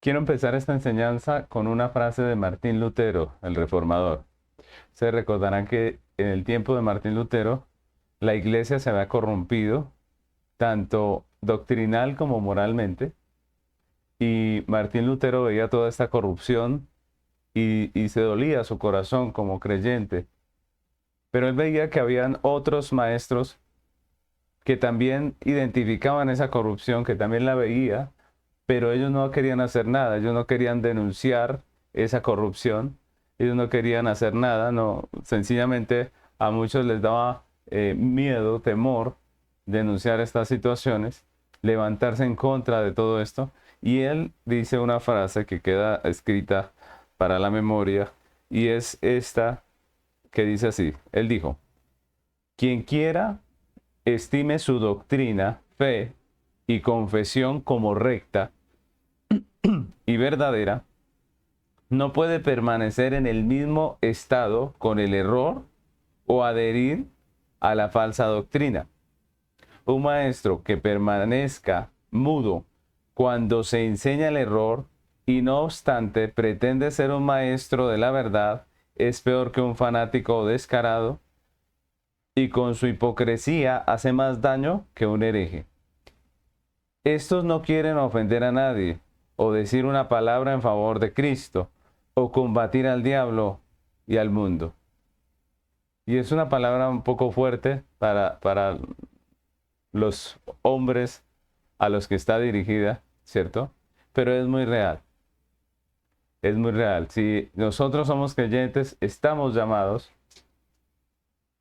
Quiero empezar esta enseñanza con una frase de Martín Lutero, el reformador. Se recordarán que en el tiempo de Martín Lutero, la iglesia se había corrompido, tanto doctrinal como moralmente, y Martín Lutero veía toda esta corrupción y se dolía su corazón como creyente. Pero él veía que habían otros maestros que también identificaban esa corrupción, que también la veía, pero ellos no querían hacer nada, ellos no querían denunciar esa corrupción, ellos no querían hacer nada, no, sencillamente a muchos les daba miedo, temor denunciar estas situaciones, levantarse en contra de todo esto, y él dice una frase que queda escrita para la memoria, y es esta que dice así, él dijo, quien quiera estime su doctrina, fe y confesión como recta y verdadera, no puede permanecer en el mismo estado con el error o adherir a la falsa doctrina. Un maestro que permanezca mudo cuando se enseña el error y no obstante pretende ser un maestro de la verdad es peor que un fanático descarado y con su hipocresía hace más daño que un hereje. Estos no quieren ofender a nadie, o decir una palabra en favor de Cristo, o combatir al diablo y al mundo. Y es una palabra un poco fuerte para los hombres a los que está dirigida, ¿cierto? Pero es muy real. Es muy real. Si nosotros somos creyentes, estamos llamados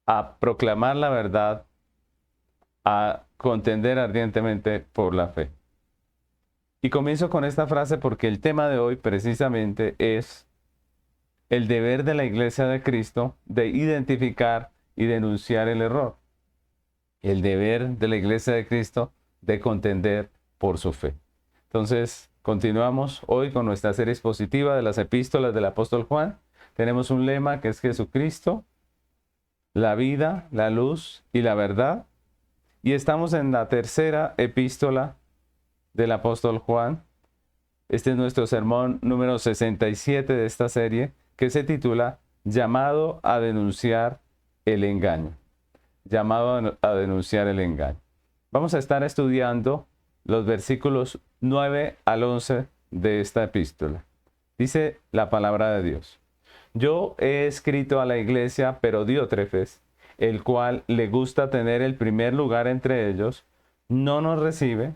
a proclamar la verdad, a contender ardientemente por la fe. Y comienzo con esta frase porque el tema de hoy precisamente es el deber de la Iglesia de Cristo de identificar y denunciar el error. El deber de la Iglesia de Cristo de contender por su fe. Entonces, continuamos hoy con nuestra serie expositiva de las epístolas del apóstol Juan. Tenemos un lema que es Jesucristo, la vida, la luz y la verdad. Y estamos en la tercera epístola del apóstol Juan. Este es nuestro sermón número 67 de esta serie, que se titula Llamado a denunciar el engaño. Llamado a denunciar el engaño. Vamos a estar estudiando los versículos 9 al 11 de esta epístola. Dice la palabra de Dios. Yo he escrito a la iglesia, pero Diótrefes, el cual le gusta tener el primer lugar entre ellos, no nos recibe.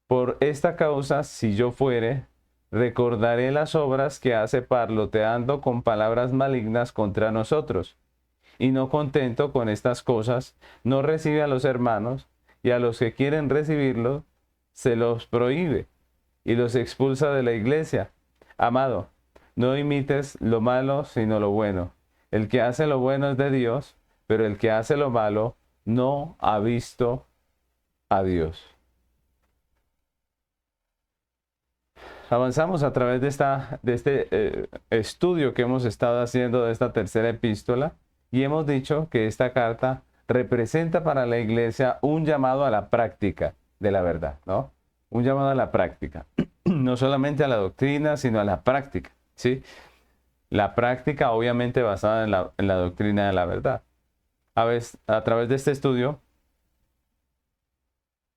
Por esta causa, si yo fuere, recordaré las obras que hace parloteando con palabras malignas contra nosotros. Y no contento con estas cosas, no recibe a los hermanos, y a los que quieren recibirlo, se los prohíbe, y los expulsa de la iglesia. Amado, no imites lo malo, sino lo bueno. El que hace lo bueno es de Dios, pero el que hace lo malo no ha visto a Dios. Avanzamos a través de este estudio que hemos estado haciendo de esta tercera epístola y hemos dicho que esta carta representa para la iglesia un llamado a la práctica de la verdad, ¿no? Un llamado a la práctica, no solamente a la doctrina, sino a la práctica, ¿sí? La práctica obviamente basada en la doctrina de la verdad. A través de este estudio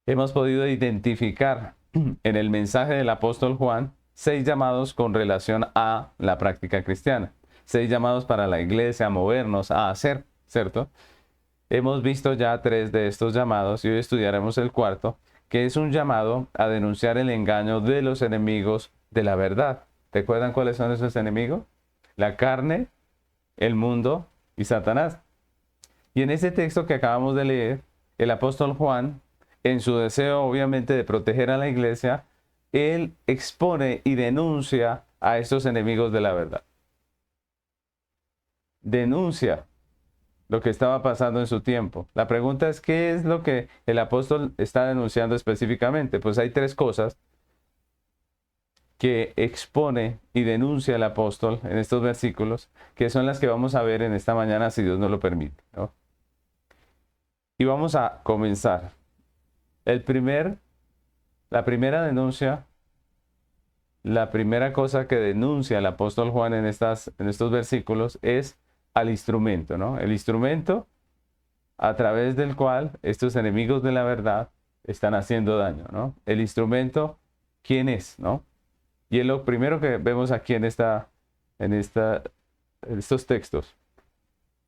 hemos podido identificar en el mensaje del apóstol Juan 6 llamados con relación a la práctica cristiana. 6 llamados para la iglesia a movernos, a hacer, ¿cierto? Hemos visto ya 3 de estos llamados y hoy estudiaremos el cuarto, que es un llamado a denunciar el engaño de los enemigos de la verdad. ¿Recuerdan cuáles son esos enemigos? La carne, el mundo y Satanás. Y en ese texto que acabamos de leer, el apóstol Juan, en su deseo obviamente de proteger a la iglesia, él expone y denuncia a estos enemigos de la verdad. Denuncia lo que estaba pasando en su tiempo. La pregunta es, ¿qué es lo que el apóstol está denunciando específicamente? Pues hay 3 cosas que expone y denuncia el apóstol en estos versículos, que son las que vamos a ver en esta mañana, si Dios nos lo permite, ¿no? Y vamos a comenzar. La primera denuncia la primera cosa que denuncia el apóstol Juan en estos versículos es al instrumento, ¿no? El instrumento a través del cual estos enemigos de la verdad están haciendo daño, ¿no? El instrumento, ¿quién es, no? Y es lo primero que vemos aquí en estos textos.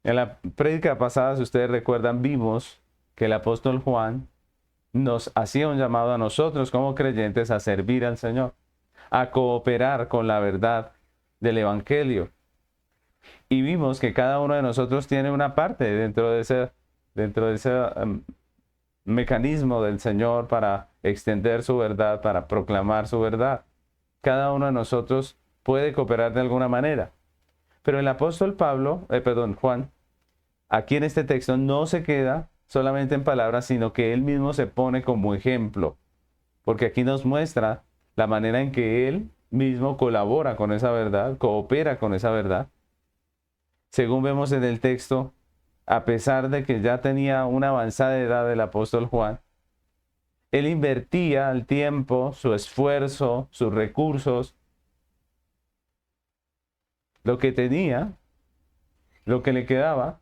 En la prédica pasada, si ustedes recuerdan, vimos que el apóstol Juan nos hacía un llamado a nosotros como creyentes a servir al Señor, a cooperar con la verdad del Evangelio. Y vimos que cada uno de nosotros tiene una parte dentro de ese mecanismo del Señor para extender su verdad, para proclamar su verdad. Cada uno de nosotros puede cooperar de alguna manera. Pero el apóstol Juan, aquí en este texto no se queda solamente en palabras, sino que él mismo se pone como ejemplo, porque aquí nos muestra la manera en que él mismo colabora con esa verdad, coopera con esa verdad. Según vemos en el texto, a pesar de que ya tenía una avanzada edad el apóstol Juan, él invertía el tiempo, su esfuerzo, sus recursos, lo que tenía, lo que le quedaba,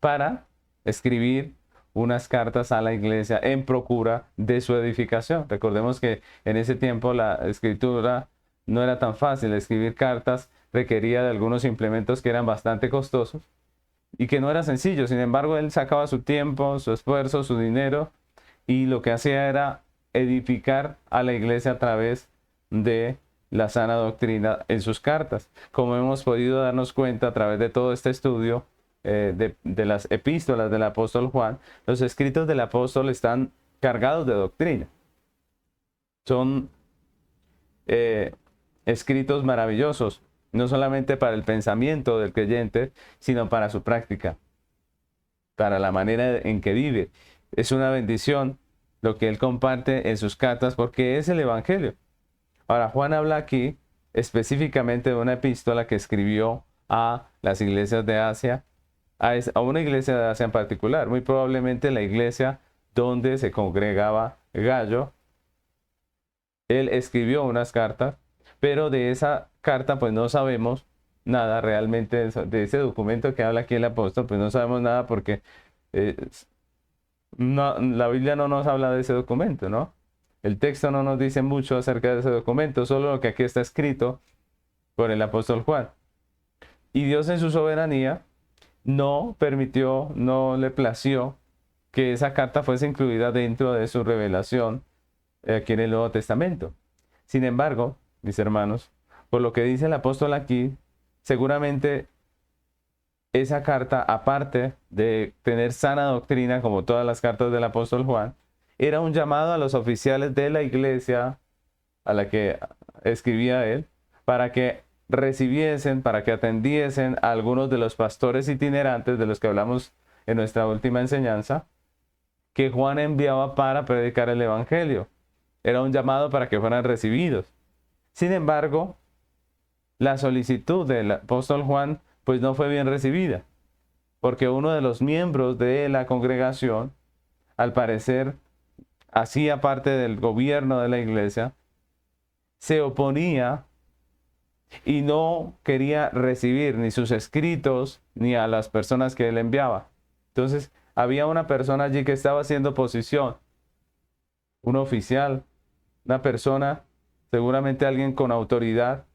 para escribir unas cartas a la iglesia en procura de su edificación. Recordemos que en ese tiempo la escritura no era tan fácil. Escribir cartas requería de algunos implementos que eran bastante costosos y que no era sencillo. Sin embargo, él sacaba su tiempo, su esfuerzo, su dinero, y lo que hacía era edificar a la iglesia a través de la sana doctrina en sus cartas. Como hemos podido darnos cuenta a través de todo este estudio de las epístolas del apóstol Juan, los escritos del apóstol están cargados de doctrina. Son escritos maravillosos, no solamente para el pensamiento del creyente, sino para su práctica, para la manera en que vive. Es una bendición lo que él comparte en sus cartas, porque es el Evangelio. Ahora, Juan habla aquí específicamente de una epístola que escribió a las iglesias de Asia, a una iglesia de Asia en particular, muy probablemente la iglesia donde se congregaba Gallo. Él escribió unas cartas, pero de esa carta pues no sabemos nada realmente, de ese documento que habla aquí el apóstol, pues no sabemos nada porque la Biblia no nos habla de ese documento, ¿no? El texto no nos dice mucho acerca de ese documento, solo lo que aquí está escrito por el apóstol Juan. Y Dios en su soberanía no permitió, no le plació que esa carta fuese incluida dentro de su revelación aquí en el Nuevo Testamento. Sin embargo, mis hermanos, por lo que dice el apóstol aquí, seguramente esa carta, aparte de tener sana doctrina, como todas las cartas del apóstol Juan, era un llamado a los oficiales de la iglesia a la que escribía él, para que recibiesen, para que atendiesen a algunos de los pastores itinerantes de los que hablamos en nuestra última enseñanza, que Juan enviaba para predicar el Evangelio. Era un llamado para que fueran recibidos. Sin embargo, la solicitud del apóstol Juan pues no fue bien recibida, porque uno de los miembros de la congregación, al parecer, hacía parte del gobierno de la iglesia, se oponía y no quería recibir ni sus escritos ni a las personas que él enviaba. Entonces, había una persona allí que estaba haciendo oposición, un oficial, una persona, seguramente alguien con autoridad,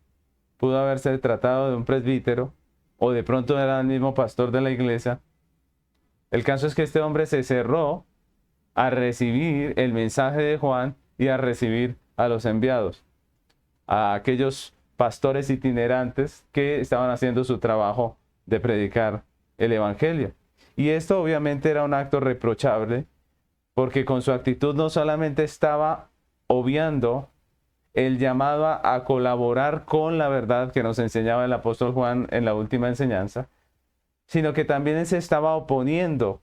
pudo haberse tratado de un presbítero, o de pronto era el mismo pastor de la iglesia. El caso es que este hombre se cerró a recibir el mensaje de Juan y a recibir a los enviados, a aquellos pastores itinerantes que estaban haciendo su trabajo de predicar el Evangelio. Y esto obviamente era un acto reprochable, porque con su actitud no solamente estaba obviando el llamado a colaborar con la verdad que nos enseñaba el apóstol Juan en la última enseñanza, sino que también se estaba oponiendo,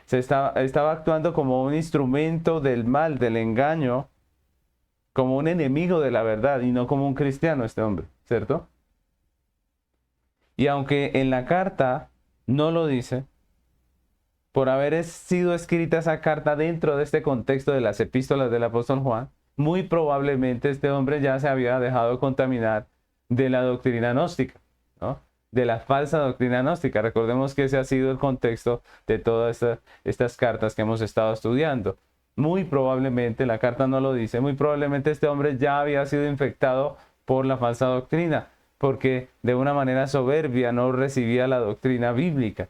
estaba actuando como un instrumento del mal, del engaño, como un enemigo de la verdad y no como un cristiano este hombre, ¿cierto? Y aunque en la carta no lo dice, por haber sido escrita esa carta dentro de este contexto de las epístolas del apóstol Juan, muy probablemente este hombre ya se había dejado contaminar de la doctrina gnóstica, ¿no? De la falsa doctrina gnóstica. Recordemos que ese ha sido el contexto de todas estas cartas que hemos estado estudiando. Muy probablemente, la carta no lo dice, muy probablemente este hombre ya había sido infectado por la falsa doctrina, porque de una manera soberbia no recibía la doctrina bíblica.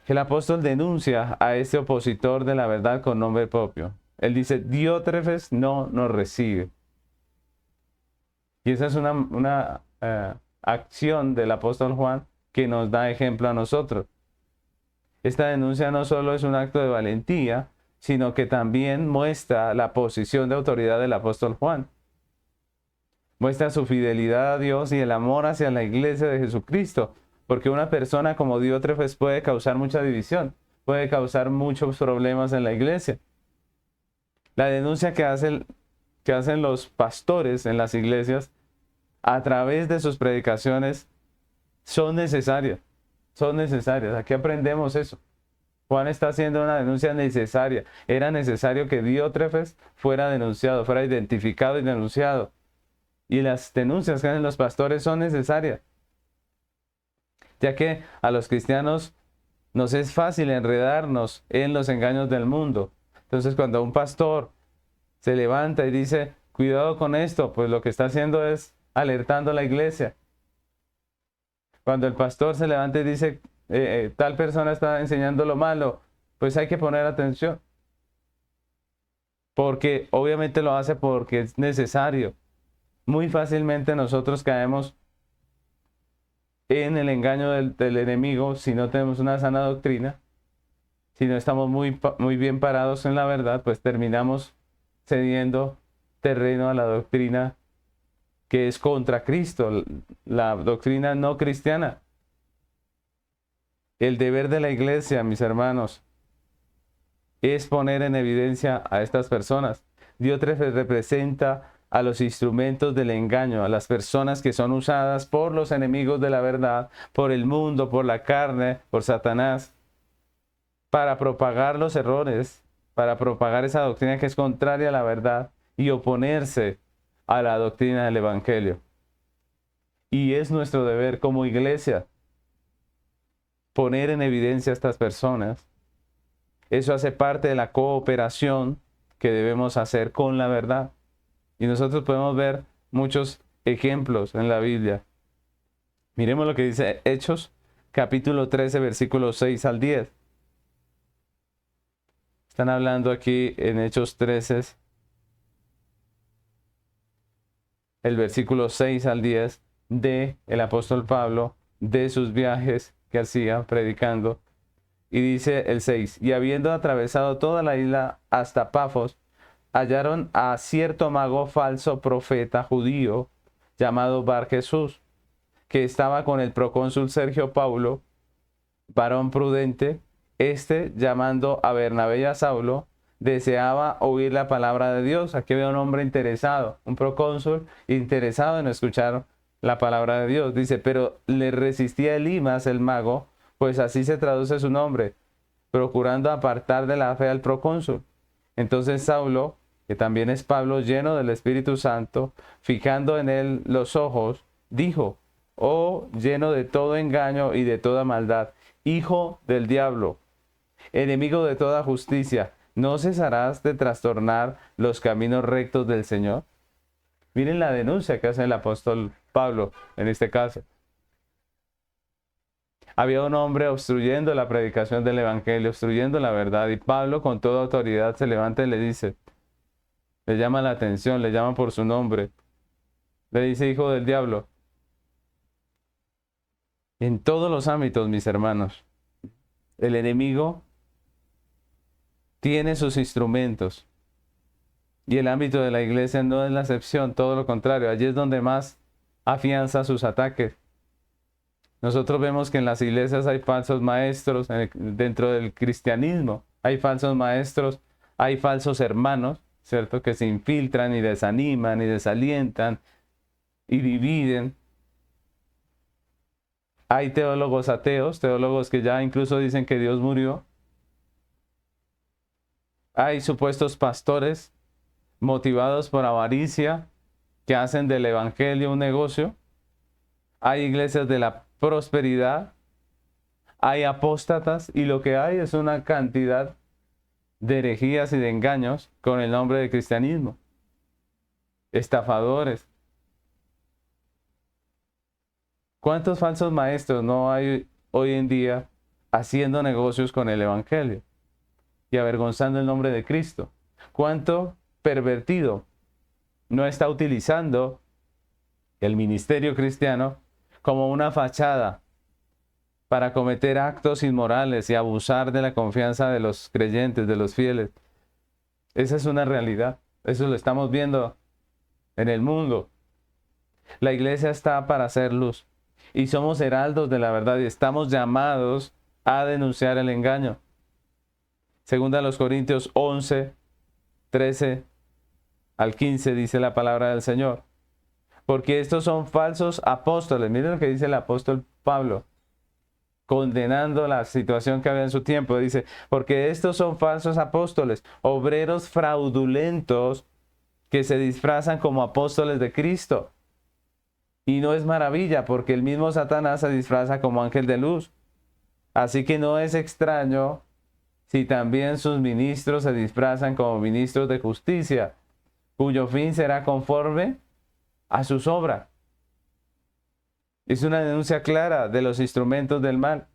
El apóstol denuncia a este opositor de la verdad con nombre propio. Él dice, Diótrefes no nos recibe. Y esa es una acción del apóstol Juan que nos da ejemplo a nosotros. Esta denuncia no solo es un acto de valentía, sino que también muestra la posición de autoridad del apóstol Juan. Muestra su fidelidad a Dios y el amor hacia la iglesia de Jesucristo, porque una persona como Diótrefes puede causar mucha división, puede causar muchos problemas en la iglesia. La denuncia que hacen los pastores en las iglesias a través de sus predicaciones son necesarias, son necesarias. Aquí aprendemos eso. Juan está haciendo una denuncia necesaria. Era necesario que Diótrefes fuera denunciado, fuera identificado y denunciado. Y las denuncias que hacen los pastores son necesarias, ya que a los cristianos nos es fácil enredarnos en los engaños del mundo. Entonces, cuando un pastor se levanta y dice, cuidado con esto, pues lo que está haciendo es alertando a la iglesia. Cuando el pastor se levanta y dice, tal persona está enseñando lo malo, pues hay que poner atención. Porque obviamente lo hace porque es necesario. Muy fácilmente nosotros caemos en el engaño del enemigo si no tenemos una sana doctrina. Si no estamos muy bien parados en la verdad, pues terminamos cediendo terreno a la doctrina que es contra Cristo, la doctrina no cristiana. El deber de la iglesia, mis hermanos, es poner en evidencia a estas personas. Diótrefes representa a los instrumentos del engaño, a las personas que son usadas por los enemigos de la verdad, por el mundo, por la carne, por Satanás, para propagar los errores, para propagar esa doctrina que es contraria a la verdad y oponerse a la doctrina del Evangelio. Y es nuestro deber como iglesia poner en evidencia a estas personas. Eso hace parte de la cooperación que debemos hacer con la verdad. Y nosotros podemos ver muchos ejemplos en la Biblia. Miremos lo que dice Hechos, capítulo 13, versículos 6 al 10. Están hablando aquí en Hechos 13, el versículo 6 al 10, de el apóstol Pablo, de sus viajes que hacía predicando. Y dice el 6, y habiendo atravesado toda la isla hasta Pafos, hallaron a cierto mago falso profeta judío llamado Bar Jesús, que estaba con el procónsul Sergio Paulo, varón prudente. Llamando a Bernabé y a Saulo, deseaba oír la palabra de Dios. Aquí había un hombre interesado, un procónsul interesado en escuchar la palabra de Dios. Dice, pero le resistía Elimas, el mago, pues así se traduce su nombre, procurando apartar de la fe al procónsul. Entonces Saulo, que también es Pablo, lleno del Espíritu Santo, fijando en él los ojos, dijo, oh, lleno de todo engaño y de toda maldad, hijo del diablo, enemigo de toda justicia, ¿no cesarás de trastornar los caminos rectos del Señor? Miren la denuncia que hace el apóstol Pablo en este caso. Había un hombre obstruyendo la predicación del Evangelio, obstruyendo la verdad, y Pablo con toda autoridad se levanta y le dice, le llama la atención, le llama por su nombre, le dice hijo del diablo. En todos los ámbitos, mis hermanos, el enemigo tiene sus instrumentos y el ámbito de la iglesia no es la excepción, todo lo contrario, allí es donde más afianza sus ataques. Nosotros vemos que en las iglesias hay falsos maestros, dentro del cristianismo hay falsos maestros, hay falsos hermanos, ¿cierto? Que se infiltran y desaniman y desalientan y dividen. Hay teólogos ateos, teólogos que ya incluso dicen que Dios murió. Hay supuestos pastores motivados por avaricia que hacen del evangelio un negocio. Hay iglesias de la prosperidad. Hay apóstatas y lo que hay es una cantidad de herejías y de engaños con el nombre de cristianismo. Estafadores. ¿Cuántos falsos maestros no hay hoy en día haciendo negocios con el evangelio y avergonzando el nombre de Cristo? ¿Cuánto pervertido no está utilizando el ministerio cristiano como una fachada para cometer actos inmorales y abusar de la confianza de los creyentes, de los fieles? Esa es una realidad. Eso lo estamos viendo en el mundo. La iglesia está para hacer luz y somos heraldos de la verdad y estamos llamados a denunciar el engaño. Segunda a los Corintios 11, 13 al 15 dice la palabra del Señor. Porque estos son falsos apóstoles. Miren lo que dice el apóstol Pablo, condenando la situación que había en su tiempo. Dice, porque estos son falsos apóstoles, obreros fraudulentos que se disfrazan como apóstoles de Cristo. Y no es maravilla, porque el mismo Satanás se disfraza como ángel de luz. Así que no es extraño si también sus ministros se disfrazan como ministros de justicia, cuyo fin será conforme a sus obras. Es una denuncia clara de los instrumentos del mal.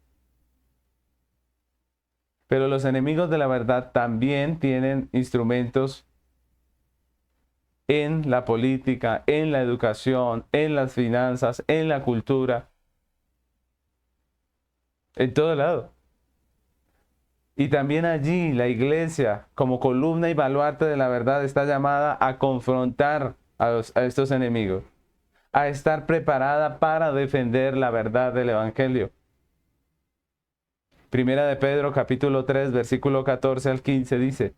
Pero los enemigos de la verdad también tienen instrumentos en la política, en la educación, en las finanzas, en la cultura, en todo lado. Y también allí la iglesia, como columna y baluarte de la verdad, está llamada a confrontar a estos enemigos, a estar preparada para defender la verdad del evangelio. Primera de Pedro, capítulo 3, versículo 14 al 15 dice,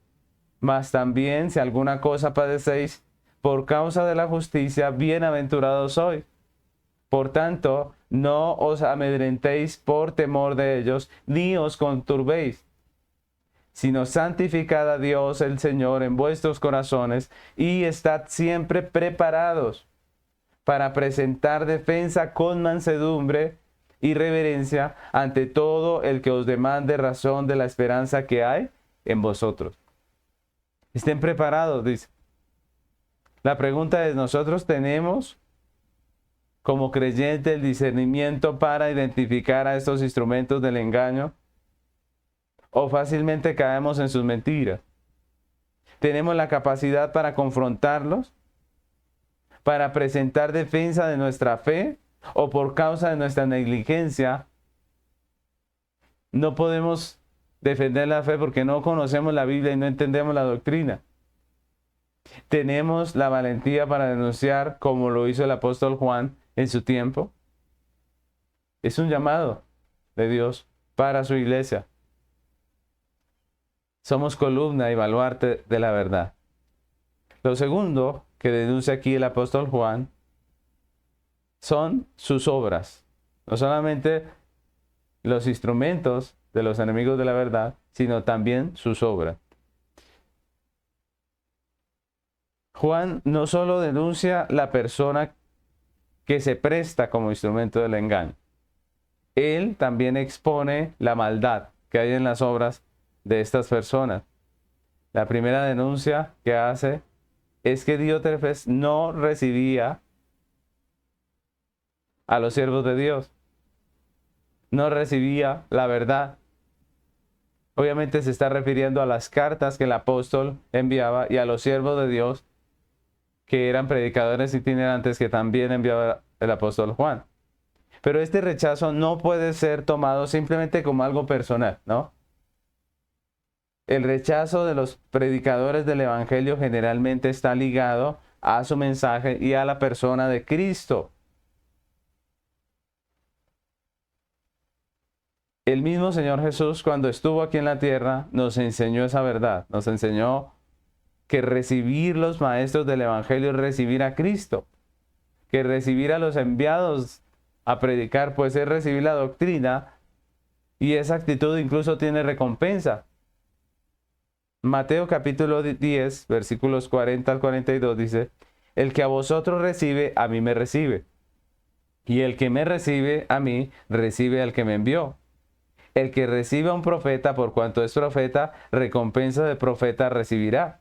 mas también si alguna cosa padecéis por causa de la justicia, bienaventurados sois. Por tanto, no os amedrentéis por temor de ellos, ni os conturbéis, sino santificad a Dios el Señor en vuestros corazones y estad siempre preparados para presentar defensa con mansedumbre y reverencia ante todo el que os demande razón de la esperanza que hay en vosotros. Estén preparados, dice. La pregunta es, ¿nosotros tenemos como creyentes el discernimiento para identificar a estos instrumentos del engaño? ¿O fácilmente caemos en sus mentiras? ¿Tenemos la capacidad para confrontarlos? ¿Para presentar defensa de nuestra fe? ¿O por causa de nuestra negligencia no podemos defender la fe porque no conocemos la Biblia y no entendemos la doctrina? ¿Tenemos la valentía para denunciar como lo hizo el apóstol Juan en su tiempo? Es un llamado de Dios para su iglesia. Somos columna y baluarte de la verdad. Lo segundo que denuncia aquí el apóstol Juan son sus obras. No solamente los instrumentos de los enemigos de la verdad, sino también sus obras. Juan no solo denuncia la persona que se presta como instrumento del engaño, él también expone la maldad que hay en las obras de estas personas. La primera denuncia que hace es que Diótrefes no recibía a los siervos de Dios, no recibía la verdad. Obviamente se está refiriendo a las cartas que el apóstol enviaba y a los siervos de Dios que eran predicadores itinerantes que también enviaba el apóstol Juan. Pero este rechazo no puede ser tomado simplemente como algo personal, ¿no? El rechazo de los predicadores del evangelio generalmente está ligado a su mensaje y a la persona de Cristo. El mismo Señor Jesús, cuando estuvo aquí en la tierra, nos enseñó esa verdad. Nos enseñó que recibir los maestros del evangelio es recibir a Cristo. Que recibir a los enviados a predicar, pues es recibir la doctrina. Y esa actitud incluso tiene recompensa. Mateo capítulo 10, versículos 40 al 42 dice, el que a vosotros recibe, a mí me recibe. Y el que me recibe a mí, recibe al que me envió. El que recibe a un profeta, por cuanto es profeta, recompensa de profeta recibirá.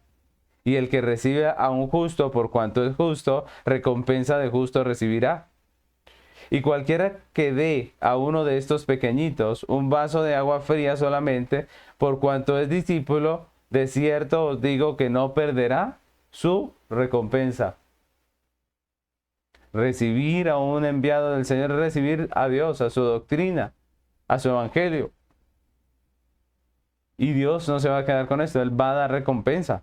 Y el que recibe a un justo, por cuanto es justo, recompensa de justo recibirá. Y cualquiera que dé a uno de estos pequeñitos un vaso de agua fría solamente, por cuanto es discípulo, de cierto os digo que no perderá su recompensa. Recibir a un enviado del Señor es recibir a Dios, a su doctrina, a su evangelio. Y Dios no se va a quedar con esto, Él va a dar recompensa.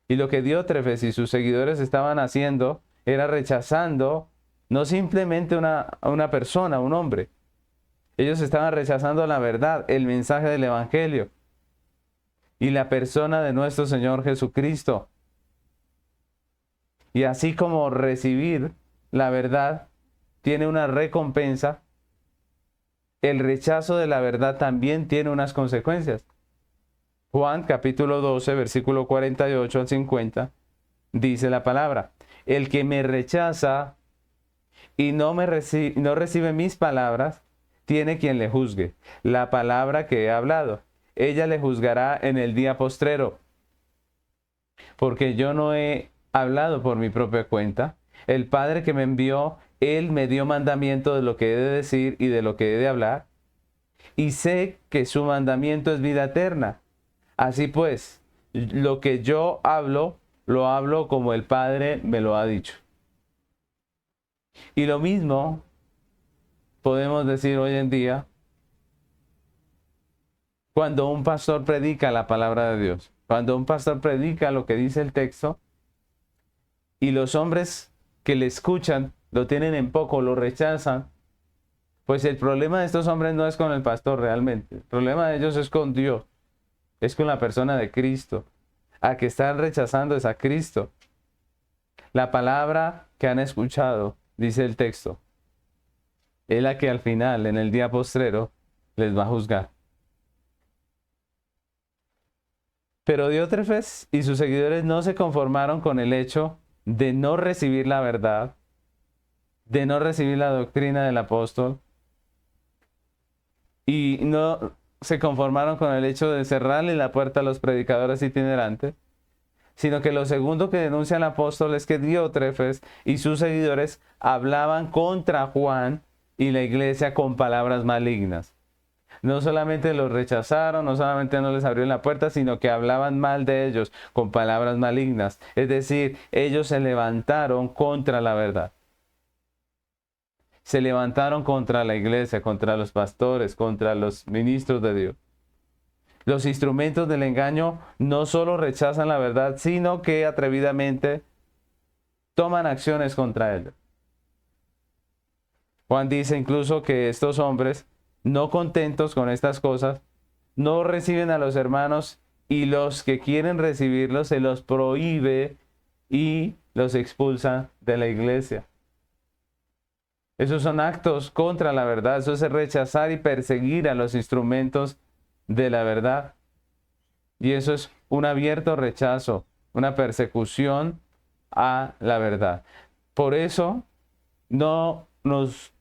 Y lo que Diótrefes y sus seguidores estaban haciendo era rechazando no simplemente una persona, un hombre. Ellos estaban rechazando la verdad, el mensaje del evangelio y la persona de nuestro Señor Jesucristo. Y así como recibir la verdad tiene una recompensa, el rechazo de la verdad también tiene unas consecuencias. Juan capítulo 12, versículo 48 al 50, dice la palabra, el que me rechaza y no recibe mis palabras, tiene quien le juzgue. La palabra que he hablado, ella le juzgará en el día postrero. Porque yo no he hablado por mi propia cuenta. El Padre que me envió, Él me dio mandamiento de lo que he de decir y de lo que he de hablar. Y sé que su mandamiento es vida eterna. Así pues, lo que yo hablo, lo hablo como el Padre me lo ha dicho. Y lo mismo podemos decir hoy en día cuando un pastor predica la palabra de Dios. Cuando un pastor predica lo que dice el texto y los hombres que le escuchan lo tienen en poco, lo rechazan, pues el problema de estos hombres no es con el pastor realmente. El problema de ellos es con Dios, es con la persona de Cristo. A que están rechazando es a Cristo. La palabra que han escuchado, dice el texto, es la que al final, en el día postrero, les va a juzgar. Pero Diótrefes y sus seguidores no se conformaron con el hecho de no recibir la verdad, de no recibir la doctrina del apóstol, y no se conformaron con el hecho de cerrarle la puerta a los predicadores itinerantes, sino que lo segundo que denuncia el apóstol es que Diótrefes y sus seguidores hablaban contra Juan y la iglesia con palabras malignas. No solamente los rechazaron, no solamente no les abrieron la puerta, sino que hablaban mal de ellos con palabras malignas. Es decir, ellos se levantaron contra la verdad. Se levantaron contra la iglesia, contra los pastores, contra los ministros de Dios. Los instrumentos del engaño no solo rechazan la verdad, sino que atrevidamente toman acciones contra ella. Juan dice incluso que estos hombres, no contentos con estas cosas, no reciben a los hermanos y los que quieren recibirlos se los prohíbe y los expulsan de la iglesia. Esos son actos contra la verdad, eso es rechazar y perseguir a los instrumentos de la verdad. Y eso es un abierto rechazo, una persecución a la verdad. Por eso no nos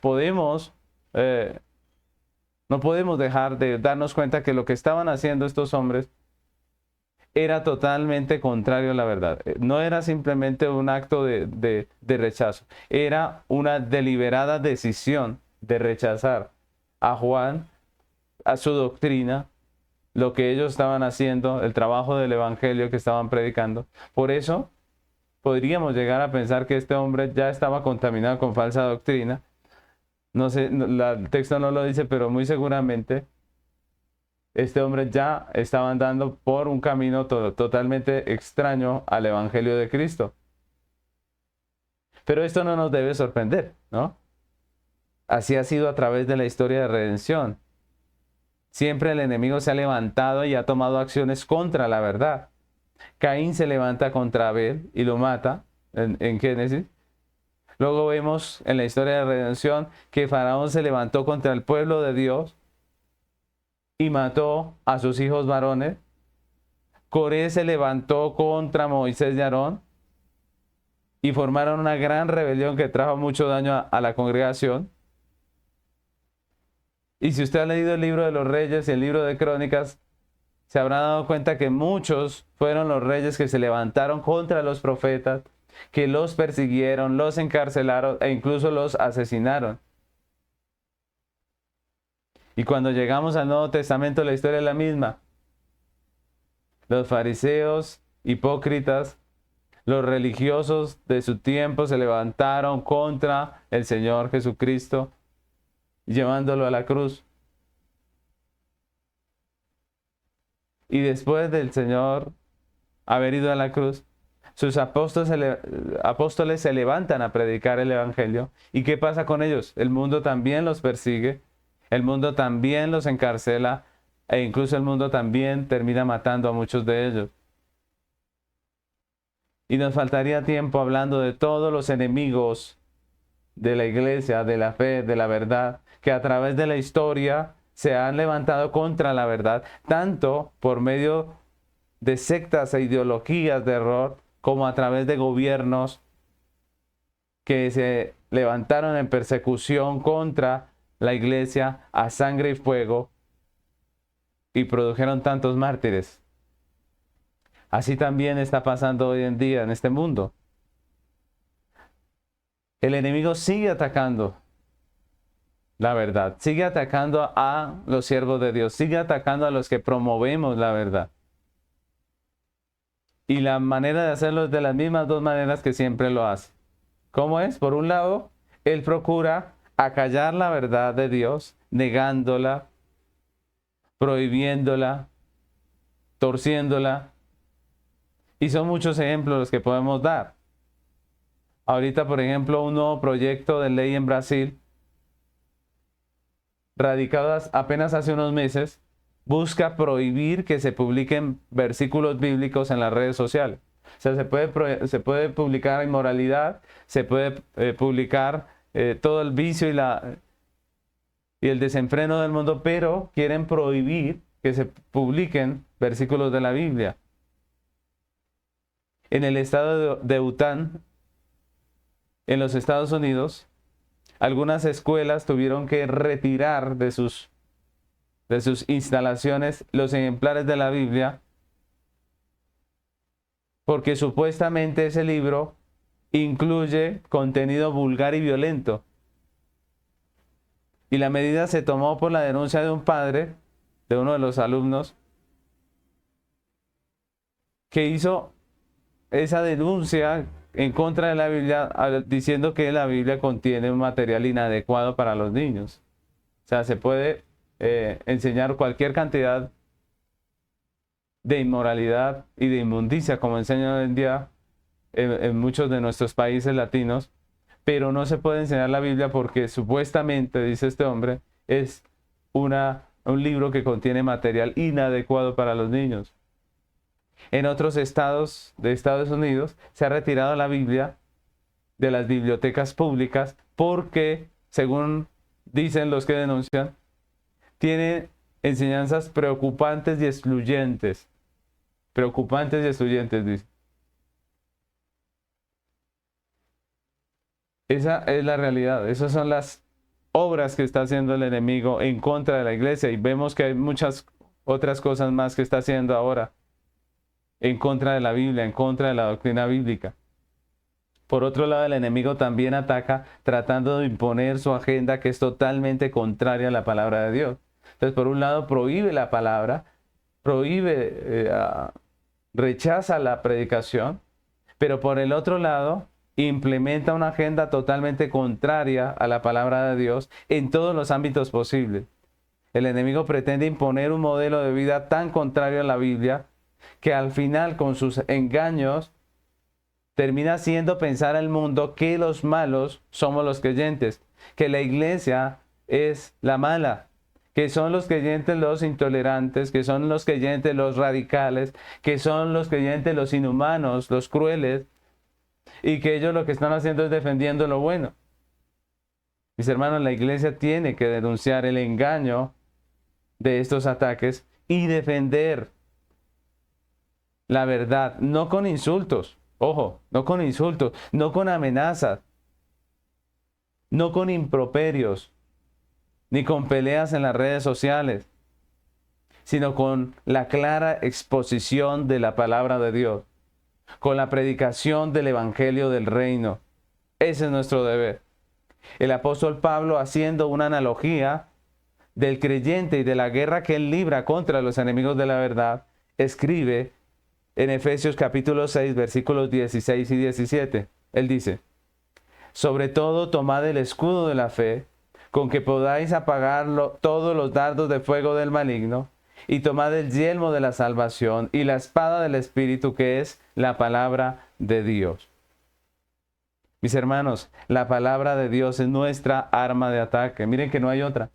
podemos, no podemos dejar de darnos cuenta que lo que estaban haciendo estos hombres era totalmente contrario a la verdad. No era simplemente un acto de rechazo, era una deliberada decisión de rechazar a Juan, a su doctrina, lo que ellos estaban haciendo, el trabajo del evangelio que estaban predicando. Por eso podríamos llegar a pensar que este hombre ya estaba contaminado con falsa doctrina. No sé, el texto no lo dice, pero muy seguramente este hombre ya estaba andando por un camino totalmente extraño al evangelio de Cristo. Pero esto no nos debe sorprender, ¿no? Así ha sido a través de la historia de redención. Siempre el enemigo se ha levantado y ha tomado acciones contra la verdad. Caín se levanta contra Abel y lo mata en Génesis. Luego vemos en la historia de redención que Faraón se levantó contra el pueblo de Dios y mató a sus hijos varones. Coré se levantó contra Moisés y Aarón y formaron una gran rebelión que trajo mucho daño a la congregación. Y si usted ha leído el libro de los reyes y el libro de crónicas, se habrá dado cuenta que muchos fueron los reyes que se levantaron contra los profetas, que los persiguieron, los encarcelaron e incluso los asesinaron. Y cuando llegamos al Nuevo Testamento, la historia es la misma. Los fariseos, hipócritas, los religiosos de su tiempo se levantaron contra el Señor Jesucristo, llevándolo a la cruz. Y después del Señor haber ido a la cruz, sus apóstoles se levantan a predicar el Evangelio. ¿Y qué pasa con ellos? El mundo también los persigue, el mundo también los encarcela, e incluso el mundo también termina matando a muchos de ellos. Y nos faltaría tiempo hablando de todos los enemigos de la iglesia, de la fe, de la verdad, que a través de la historia se han levantado contra la verdad, tanto por medio de sectas e ideologías de error, como a través de gobiernos que se levantaron en persecución contra la iglesia a sangre y fuego y produjeron tantos mártires. Así también está pasando hoy en día en este mundo. El enemigo sigue atacando la verdad, sigue atacando a los siervos de Dios, sigue atacando a los que promovemos la verdad. Y la manera de hacerlo es de las mismas dos maneras que siempre lo hace. ¿Cómo es? Por un lado, él procura acallar la verdad de Dios, negándola, prohibiéndola, torciéndola. Y son muchos ejemplos los que podemos dar. Ahorita, por ejemplo, un nuevo proyecto de ley en Brasil, radicado apenas hace unos meses, busca prohibir que se publiquen versículos bíblicos en las redes sociales. O sea, se puede publicar inmoralidad, se puede publicar todo el vicio y el desenfreno del mundo, pero quieren prohibir que se publiquen versículos de la Biblia. En el estado de Utah, en los Estados Unidos, algunas escuelas tuvieron que retirar de sus instalaciones los ejemplares de la Biblia, porque supuestamente ese libro incluye contenido vulgar y violento. Y la medida se tomó por la denuncia de un padre, de uno de los alumnos, que hizo esa denuncia en contra de la Biblia, diciendo que la Biblia contiene un material inadecuado para los niños. O sea, se puede enseñar cualquier cantidad de inmoralidad y de inmundicia, como enseñan hoy en día en muchos de nuestros países latinos, pero no se puede enseñar la Biblia porque supuestamente, dice este hombre, es un libro que contiene material inadecuado para los niños. En otros estados de Estados Unidos se ha retirado la Biblia de las bibliotecas públicas porque, según dicen los que denuncian, tiene enseñanzas preocupantes y excluyentes. Preocupantes y excluyentes, dice. Esa es la realidad. Esas son las obras que está haciendo el enemigo en contra de la iglesia. Y vemos que hay muchas otras cosas más que está haciendo ahora en contra de la Biblia, en contra de la doctrina bíblica. Por otro lado, el enemigo también ataca tratando de imponer su agenda que es totalmente contraria a la palabra de Dios. Entonces, por un lado, prohíbe la palabra, rechaza la predicación, pero por el otro lado, implementa una agenda totalmente contraria a la palabra de Dios en todos los ámbitos posibles. El enemigo pretende imponer un modelo de vida tan contrario a la Biblia que al final, con sus engaños, termina haciendo pensar al mundo que los malos somos los creyentes, que la iglesia es la mala, que son los creyentes los intolerantes, que son los creyentes los radicales, que son los creyentes los inhumanos, los crueles, y que ellos lo que están haciendo es defendiendo lo bueno. Mis hermanos, la iglesia tiene que denunciar el engaño de estos ataques y defender la verdad, no con insultos, ojo, no con insultos, no con amenazas, no con improperios, ni con peleas en las redes sociales, sino con la clara exposición de la palabra de Dios, con la predicación del evangelio del reino. Ese es nuestro deber. El apóstol Pablo, haciendo una analogía del creyente y de la guerra que él libra contra los enemigos de la verdad, escribe en Efesios capítulo 6, versículos 16 y 17. Él dice: sobre todo tomad el escudo de la fe, con que podáis apagar todos los dardos de fuego del maligno, y tomad el yelmo de la salvación y la espada del Espíritu, que es la palabra de Dios. Mis hermanos, la palabra de Dios es nuestra arma de ataque. Miren que no hay otra.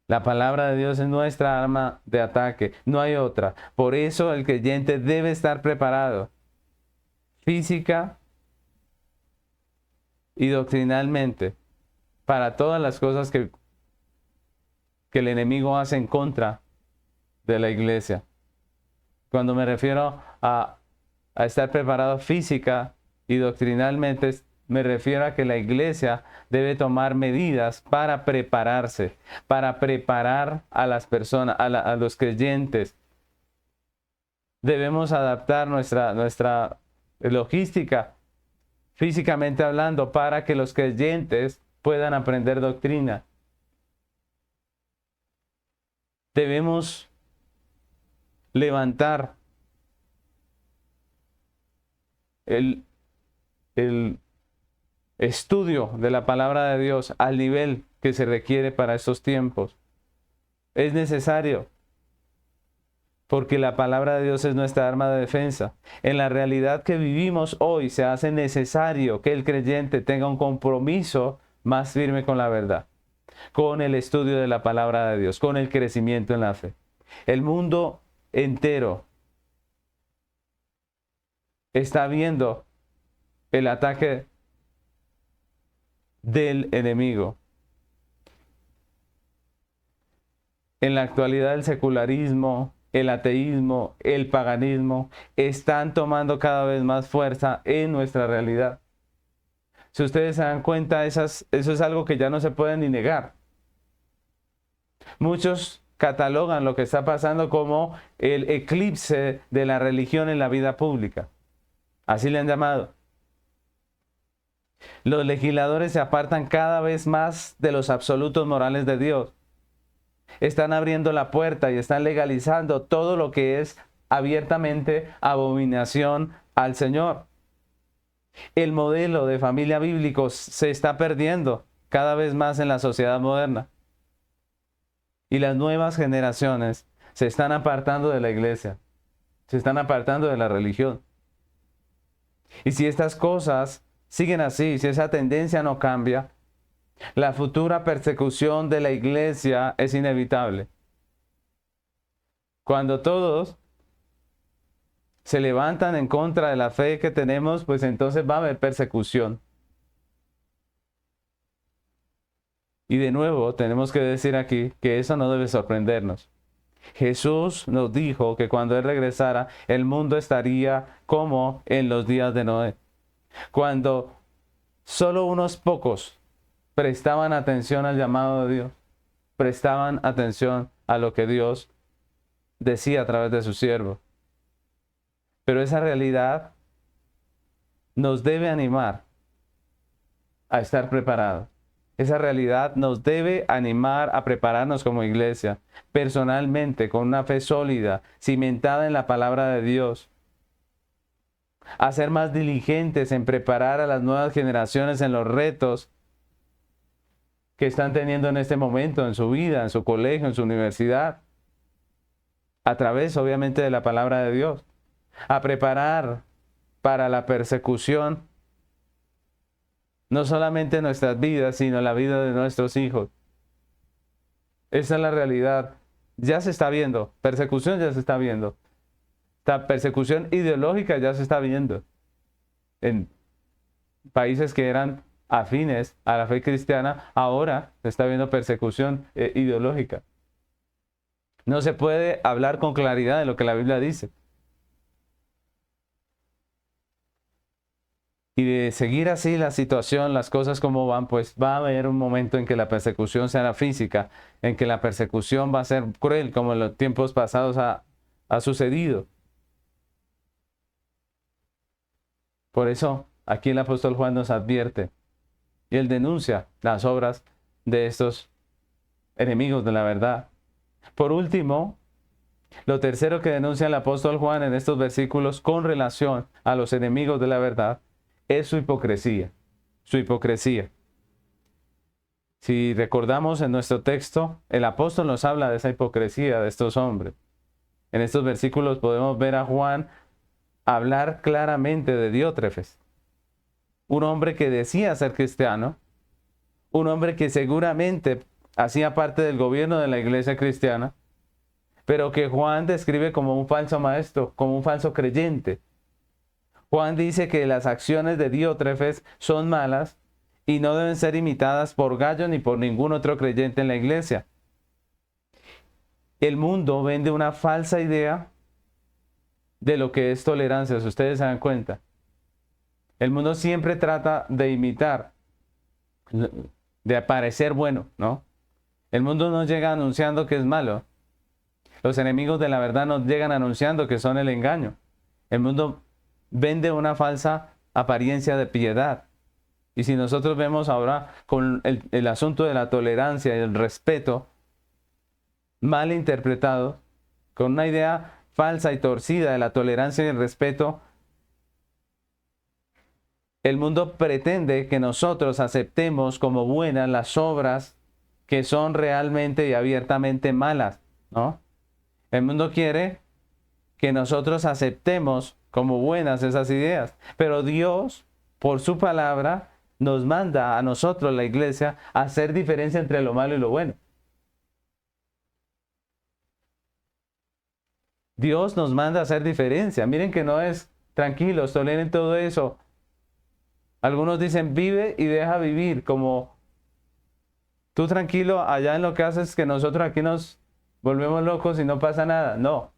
La palabra de Dios es nuestra arma de ataque, no hay otra. Por eso el creyente debe estar preparado física y doctrinalmente para todas las cosas que el enemigo hace en contra de la iglesia. Cuando me refiero a estar preparado física y doctrinalmente, me refiero a que la iglesia debe tomar medidas para prepararse, para preparar a las personas, a los creyentes. Debemos adaptar nuestra logística, físicamente hablando, para que los creyentes puedan aprender doctrina. Debemos levantar el estudio de la palabra de Dios al nivel que se requiere para estos tiempos. Es necesario, porque la palabra de Dios es nuestra arma de defensa. En la realidad que vivimos hoy se hace necesario que el creyente tenga un compromiso más firme con la verdad, con el estudio de la palabra de Dios, con el crecimiento en la fe. El mundo entero está viendo el ataque del enemigo. En la actualidad, el secularismo, el ateísmo, el paganismo están tomando cada vez más fuerza en nuestra realidad. Si ustedes se dan cuenta, eso es algo que ya no se puede ni negar. Muchos catalogan lo que está pasando como el eclipse de la religión en la vida pública. Así le han llamado. Los legisladores se apartan cada vez más de los absolutos morales de Dios. Están abriendo la puerta y están legalizando todo lo que es abiertamente abominación al Señor. El modelo de familia bíblico se está perdiendo cada vez más en la sociedad moderna. Y las nuevas generaciones se están apartando de la iglesia, se están apartando de la religión. Y si estas cosas siguen así, si esa tendencia no cambia, la futura persecución de la iglesia es inevitable. Cuando todos se levantan en contra de la fe que tenemos, pues entonces va a haber persecución. Y de nuevo tenemos que decir aquí que eso no debe sorprendernos. Jesús nos dijo que cuando Él regresara, el mundo estaría como en los días de Noé. Cuando solo unos pocos prestaban atención al llamado de Dios, prestaban atención a lo que Dios decía a través de su siervo. Pero esa realidad nos debe animar a estar preparados. Esa realidad nos debe animar a prepararnos como iglesia, personalmente, con una fe sólida, cimentada en la palabra de Dios. A ser más diligentes en preparar a las nuevas generaciones en los retos que están teniendo en este momento, en su vida, en su colegio, en su universidad. A través, obviamente, de la palabra de Dios. A preparar para la persecución, no solamente nuestras vidas, sino la vida de nuestros hijos. Esa es la realidad. Ya se está viendo. Persecución ya se está viendo. Esta persecución ideológica ya se está viendo. En países que eran afines a la fe cristiana, ahora se está viendo persecución ideológica. No se puede hablar con claridad de lo que la Biblia dice. Y de seguir así la situación, las cosas como van, pues va a haber un momento en que la persecución será física, en que la persecución va a ser cruel, como en los tiempos pasados ha sucedido. Por eso, aquí el apóstol Juan nos advierte y él denuncia las obras de estos enemigos de la verdad. Por último, lo tercero que denuncia el apóstol Juan en estos versículos con relación a los enemigos de la verdad es su hipocresía. Su hipocresía. Si recordamos en nuestro texto, el apóstol nos habla de esa hipocresía de estos hombres. En estos versículos podemos ver a Juan hablar claramente de Diótrefes, un hombre que decía ser cristiano, un hombre que seguramente hacía parte del gobierno de la iglesia cristiana, pero que Juan describe como un falso maestro, como un falso creyente. Juan dice que las acciones de Diótrefes son malas y no deben ser imitadas por Gallo ni por ningún otro creyente en la iglesia. El mundo vende una falsa idea de lo que es tolerancia, si ustedes se dan cuenta. El mundo siempre trata de imitar, de parecer bueno, ¿no? El mundo no llega anunciando que es malo. Los enemigos de la verdad nos llegan anunciando que son el engaño. El mundo vende una falsa apariencia de piedad. Y si nosotros vemos ahora con el asunto de la tolerancia y el respeto mal interpretado, con una idea falsa y torcida de la tolerancia y el respeto, el mundo pretende que nosotros aceptemos como buenas las obras que son realmente y abiertamente malas, ¿no? El mundo quiere que nosotros aceptemos como buenas esas ideas, pero Dios, por su palabra, nos manda a nosotros, la iglesia, a hacer diferencia entre lo malo y lo bueno. Dios nos manda a hacer diferencia. Miren que no es tranquilos, toleren todo eso. Algunos dicen vive y deja vivir, como tú tranquilo allá en lo que haces, que nosotros aquí nos volvemos locos y no pasa nada. No.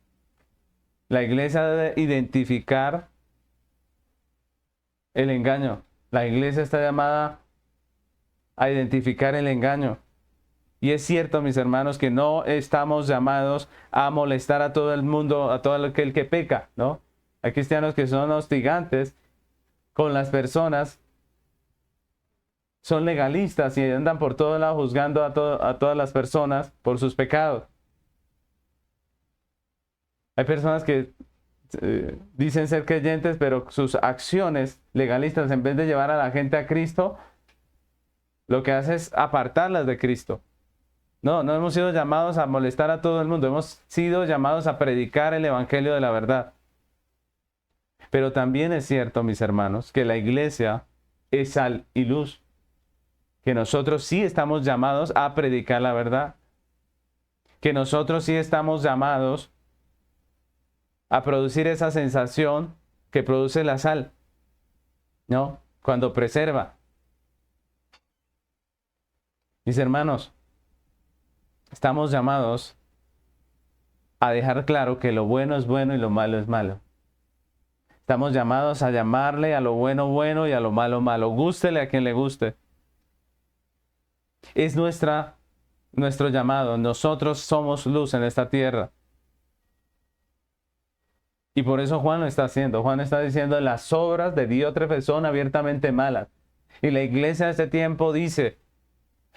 La iglesia debe identificar el engaño. La iglesia está llamada a identificar el engaño. Y es cierto, mis hermanos, que no estamos llamados a molestar a todo el mundo, a todo aquel que peca, ¿no? Hay cristianos que son hostigantes con las personas, son legalistas y andan por todo lado juzgando a todas las personas por sus pecados. Hay personas que dicen ser creyentes, pero sus acciones legalistas, en vez de llevar a la gente a Cristo, lo que hace es apartarlas de Cristo. No hemos sido llamados a molestar a todo el mundo, hemos sido llamados a predicar el evangelio de la verdad. Pero también es cierto, mis hermanos, que la iglesia es sal y luz, que nosotros sí estamos llamados a predicar la verdad, que nosotros sí estamos llamados a producir esa sensación que produce la sal, ¿no? Cuando preserva. Mis hermanos, estamos llamados a dejar claro que lo bueno es bueno y lo malo es malo. Estamos llamados a llamarle a lo bueno bueno y a lo malo malo. Gústele a quien le guste. Es nuestro llamado. Nosotros somos luz en esta tierra. Y por eso Juan lo está haciendo. Juan está diciendo las obras de Diótrefes son abiertamente malas. Y la iglesia de este tiempo dice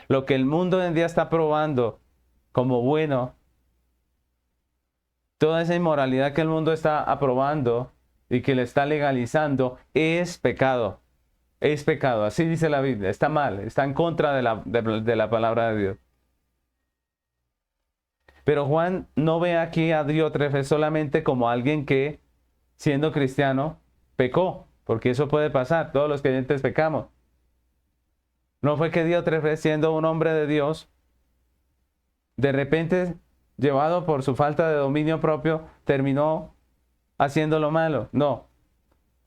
lo que el mundo hoy en día está probando como bueno. Toda esa inmoralidad que el mundo está aprobando y que le está legalizando es pecado. Es pecado. Así dice la Biblia. Está mal. Está en contra de la palabra de Dios. Pero Juan no ve aquí a Diótrefes solamente como alguien que, siendo cristiano, pecó. Porque eso puede pasar. Todos los creyentes pecamos. No fue que Diótrefes, siendo un hombre de Dios, de repente, llevado por su falta de dominio propio, terminó haciendo lo malo. No.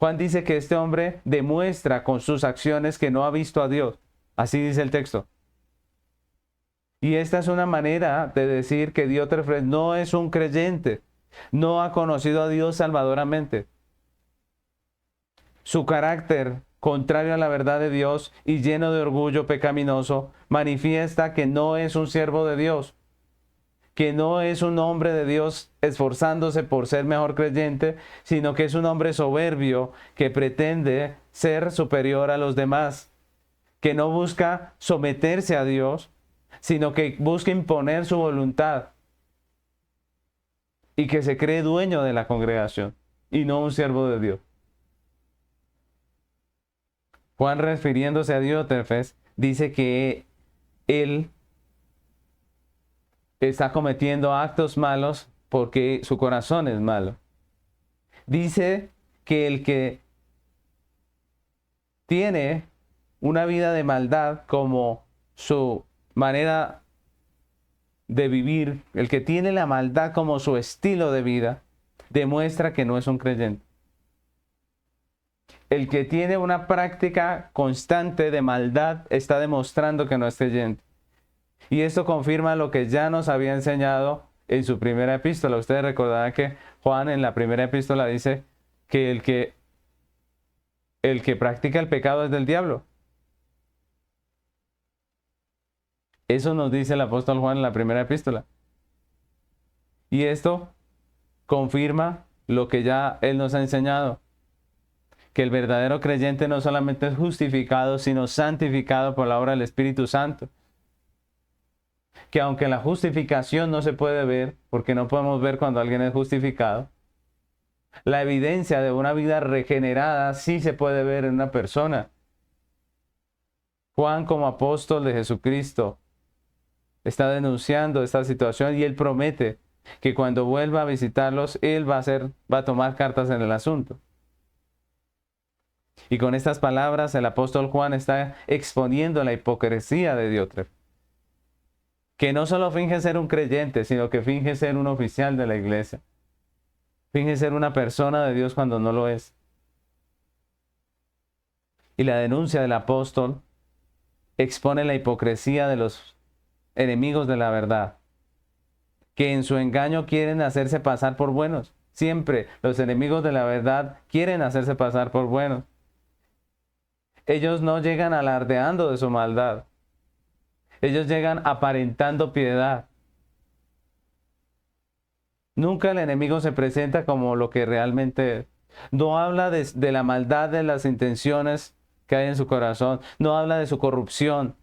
Juan dice que este hombre demuestra con sus acciones que no ha visto a Dios. Así dice el texto. Y esta es una manera de decir que Diótrefes no es un creyente, no ha conocido a Dios salvadoramente. Su carácter, contrario a la verdad de Dios y lleno de orgullo pecaminoso, manifiesta que no es un siervo de Dios, que no es un hombre de Dios esforzándose por ser mejor creyente, sino que es un hombre soberbio que pretende ser superior a los demás, que no busca someterse a Dios, sino que busca imponer su voluntad y que se cree dueño de la congregación y no un siervo de Dios. Juan, refiriéndose a Diótrefes, dice que él está cometiendo actos malos porque su corazón es malo. Dice que el que tiene una vida de maldad como su manera de vivir, el que tiene la maldad como su estilo de vida, demuestra que no es un creyente. El que tiene una práctica constante de maldad está demostrando que no es creyente. Y esto confirma lo que ya nos había enseñado en su primera epístola. Ustedes recordarán que Juan en la primera epístola dice que el que practica el pecado es del diablo. Eso nos dice el apóstol Juan en la primera epístola. Y esto confirma lo que ya él nos ha enseñado. Que el verdadero creyente no solamente es justificado, sino santificado por la obra del Espíritu Santo. Que aunque la justificación no se puede ver, porque no podemos ver cuando alguien es justificado, la evidencia de una vida regenerada sí se puede ver en una persona. Juan, como apóstol de Jesucristo, está denunciando esta situación y él promete que cuando vuelva a visitarlos, él va a tomar cartas en el asunto. Y con estas palabras el apóstol Juan está exponiendo la hipocresía de Diótrefes, que no solo finge ser un creyente, sino que finge ser un oficial de la iglesia. Finge ser una persona de Dios cuando no lo es. Y la denuncia del apóstol expone la hipocresía de los enemigos de la verdad, que en su engaño quieren hacerse pasar por buenos. Siempre los enemigos de la verdad quieren hacerse pasar por buenos. Ellos no llegan alardeando de su maldad. Ellos llegan aparentando piedad. Nunca el enemigo se presenta como lo que realmente es. No habla de la maldad de las intenciones que hay en su corazón. No habla de su corrupción.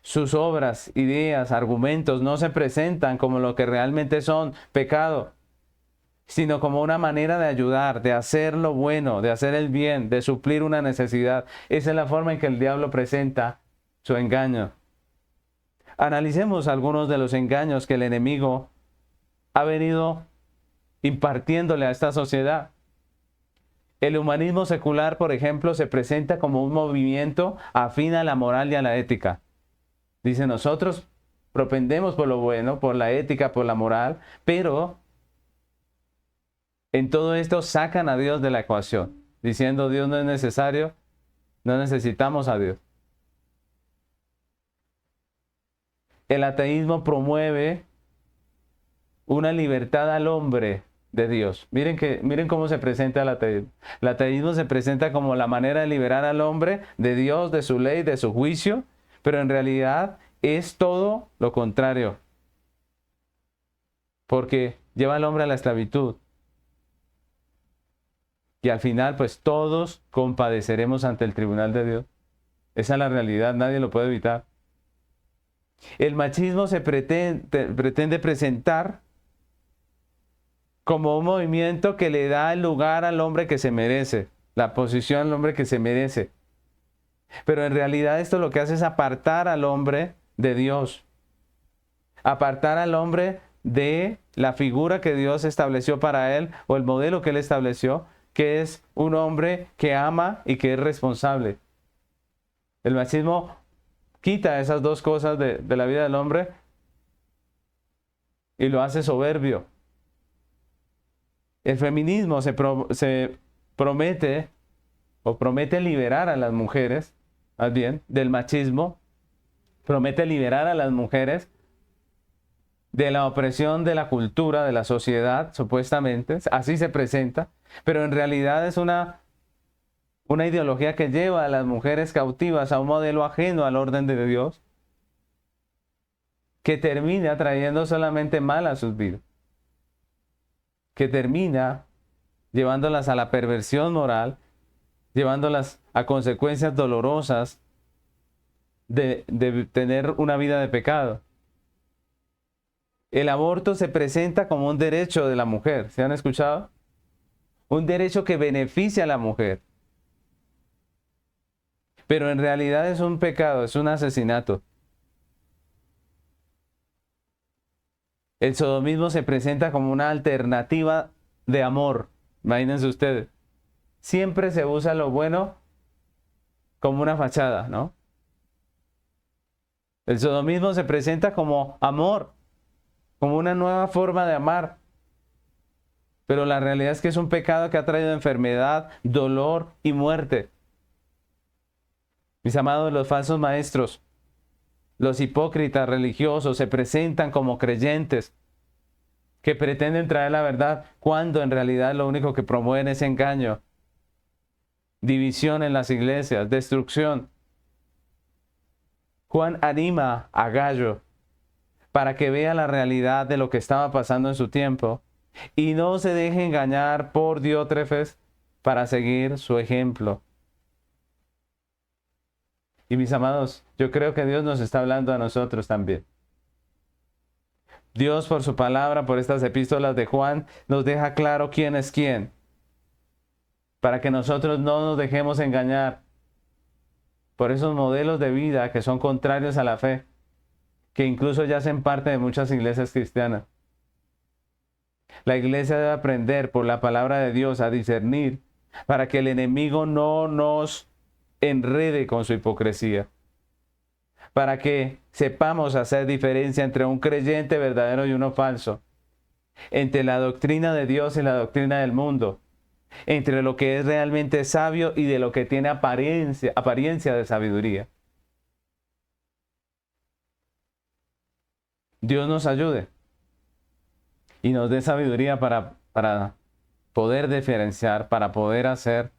Sus obras, ideas, argumentos no se presentan como lo que realmente son, pecado, sino como una manera de ayudar, de hacer lo bueno, de hacer el bien, de suplir una necesidad. Esa es la forma en que el diablo presenta su engaño. Analicemos algunos de los engaños que el enemigo ha venido impartiéndole a esta sociedad. El humanismo secular, por ejemplo, se presenta como un movimiento afín a la moral y a la ética. Dice, nosotros propendemos por lo bueno, por la ética, por la moral, pero en todo esto sacan a Dios de la ecuación, diciendo Dios no es necesario, no necesitamos a Dios. El ateísmo promueve una libertad al hombre de Dios. Miren cómo se presenta el ateísmo. El ateísmo se presenta como la manera de liberar al hombre de Dios, de su ley, de su juicio, pero en realidad es todo lo contrario, porque lleva al hombre a la esclavitud. Y al final, pues todos compadeceremos ante el tribunal de Dios. Esa es la realidad, nadie lo puede evitar. El machismo se pretende presentar como un movimiento que le da el lugar al hombre que se merece, la posición al hombre que se merece. Pero en realidad esto lo que hace es apartar al hombre de Dios, apartar al hombre de la figura que Dios estableció para él o el modelo que él estableció, que es un hombre que ama y que es responsable. El machismo quita esas dos cosas de la vida del hombre y lo hace soberbio. El feminismo se promete liberar a las mujeres, más bien, del machismo, promete liberar a las mujeres de la opresión de la cultura, de la sociedad, supuestamente, así se presenta, pero en realidad es una ideología que lleva a las mujeres cautivas a un modelo ajeno al orden de Dios, que termina trayendo solamente mal a sus vidas, que termina llevándolas a la perversión moral, llevándolas a consecuencias dolorosas de tener una vida de pecado. El aborto se presenta como un derecho de la mujer, ¿se han escuchado? Un derecho que beneficia a la mujer. Pero en realidad es un pecado, es un asesinato. El sodomismo se presenta como una alternativa de amor. Imagínense ustedes. Siempre se usa lo bueno como una fachada, ¿no? El sodomismo se presenta como amor, como una nueva forma de amar. Pero la realidad es que es un pecado que ha traído enfermedad, dolor y muerte. Mis amados, los falsos maestros, los hipócritas religiosos se presentan como creyentes que pretenden traer la verdad cuando en realidad lo único que promueven es engaño, división en las iglesias, destrucción. Juan anima a Gallo para que vea la realidad de lo que estaba pasando en su tiempo y no se deje engañar por Diótrefes para seguir su ejemplo. Y mis amados, yo creo que Dios nos está hablando a nosotros también. Dios, por su palabra, por estas epístolas de Juan, nos deja claro quién es quién, para que nosotros no nos dejemos engañar por esos modelos de vida que son contrarios a la fe, que incluso ya hacen parte de muchas iglesias cristianas. La iglesia debe aprender por la palabra de Dios a discernir para que el enemigo no nos enrede con su hipocresía, para que sepamos hacer diferencia entre un creyente verdadero y uno falso, entre la doctrina de Dios y la doctrina del mundo, entre lo que es realmente sabio y de lo que tiene apariencia de sabiduría. Dios nos ayude y nos dé sabiduría para poder diferenciar, para poder hacer